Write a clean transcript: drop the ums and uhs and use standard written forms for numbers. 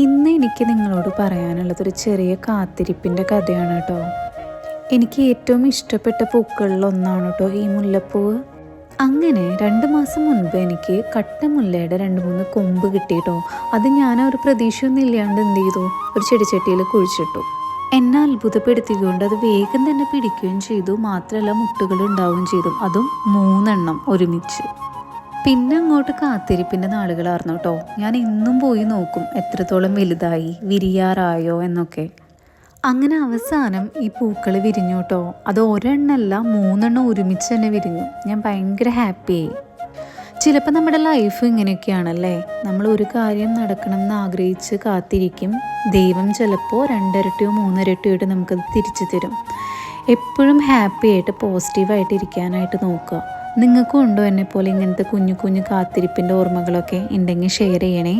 ഇന്ന് എനിക്ക് നിങ്ങളോട് പറയാനുള്ളതൊരു ചെറിയ കാത്തിരിപ്പിൻ്റെ കഥയാണ് കേട്ടോ. എനിക്ക് ഏറ്റവും ഇഷ്ടപ്പെട്ട പൂക്കളിലൊന്നാണ് കേട്ടോ ഈ മുല്ലപ്പൂവ്. അങ്ങനെ 2 മാസം മുൻപ് എനിക്ക് കട്ടമുല്ലയുടെ 2-3 കൊമ്പ് കിട്ടിയിട്ടോ. അത് ഞാൻ ഒരു പ്രതീക്ഷയൊന്നും ഇല്ലാണ്ട് എന്ത് ചെയ്തു, ഒരു ചെടിച്ചട്ടിയിൽ കുഴിച്ചിട്ടു. എന്നെ അത്ഭുതപ്പെടുത്തിക്കൊണ്ട് അത് വേഗം തന്നെ പിടിക്കുകയും ചെയ്തു. മാത്രമല്ല മുട്ടുകൾ ഉണ്ടാവുകയും ചെയ്തു, അതും 3 എണ്ണം ഒരുമിച്ച്. പിന്നെ അങ്ങോട്ട് കാത്തിരിപ്പിൻ്റെ നാളുകളായിരുന്നു കേട്ടോ. ഞാൻ ഇന്നും പോയി നോക്കും എത്രത്തോളം വലുതായി, വിരിയാറായോ എന്നൊക്കെ. അങ്ങനെ അവസാനം ഈ പൂക്കൾ വിരിഞ്ഞു കേട്ടോ. അത് ഒരെണ്ണമല്ല 3 എണ്ണം ഒരുമിച്ച് തന്നെ വിരിഞ്ഞു. ഞാൻ ഭയങ്കര ഹാപ്പിയായി. ചിലപ്പോൾ നമ്മുടെ ലൈഫ് ഇങ്ങനെയൊക്കെയാണല്ലേ. നമ്മൾ ഒരു കാര്യം നടക്കണം എന്ന് ആഗ്രഹിച്ച് കാത്തിരിക്കും. ദൈവം ചിലപ്പോൾ 2 ഇരട്ടിയോ 3 ഇരട്ടിയോ ആയിട്ട് നമുക്കത് തിരിച്ചു തരും. എപ്പോഴും ഹാപ്പി ആയിട്ട് പോസിറ്റീവായിട്ട് ഇരിക്കാനായിട്ട് നോക്കുക. നിങ്ങൾക്കും ഉണ്ടോ എന്നെപ്പോലെ ഇങ്ങനത്തെ കുഞ്ഞു കുഞ്ഞു കാത്തിരിപ്പിൻ്റെ ഓർമ്മകളൊക്കെ? ഉണ്ടെങ്കിൽ ഷെയർ ചെയ്യണേ.